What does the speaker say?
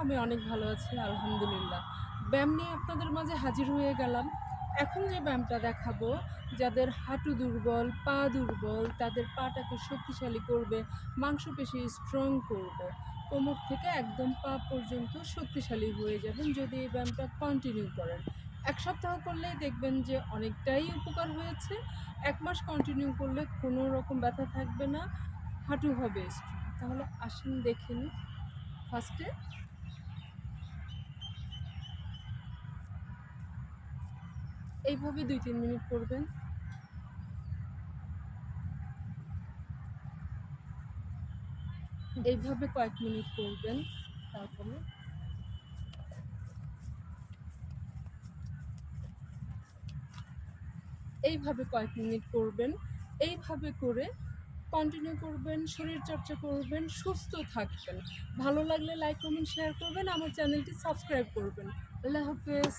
আমি অনেক ভালো আছি আলহামদুলিল্লাহ। ব্যায়াম নিয়ে আপনাদের মাঝে হাজির হয়ে গেলাম। এখন যে ব্যায়ামটা দেখাবো, যাদের হাঁটু দুর্বল, পা দুর্বল, তাদের পাটাকে শক্তিশালী করবে, মাংসপেশি স্ট্রং করবে। কোমর থেকে একদম পা পর্যন্ত শক্তিশালী হয়ে যাবেন যদি এই ব্যায়ামটা কন্টিনিউ করেন। ১ সপ্তাহ করলেই দেখবেন যে অনেকটাই উপকার হয়েছে। ১ মাস কন্টিনিউ করলে কোনো রকম ব্যথা থাকবে না, হাঁটু হবে স্ট্রং। তাহলে আসেন দেখে নিই। ফার্স্টে এইভাবে ২-৩ মিনিট করবেন। এইভাবে কয়েক মিনিট করবেন। তারপরে এইভাবে কয়েক মিনিট করবেন। এইভাবে করে কন্টিনিউ করবেন, শরীরচর্চা করবেন, সুস্থ থাকবেন। ভালো লাগলে লাইক, কমেন্ট, শেয়ার করবেন। আমার চ্যানেলটি সাবস্ক্রাইব করবেন। আল্লাহ হাফেজ।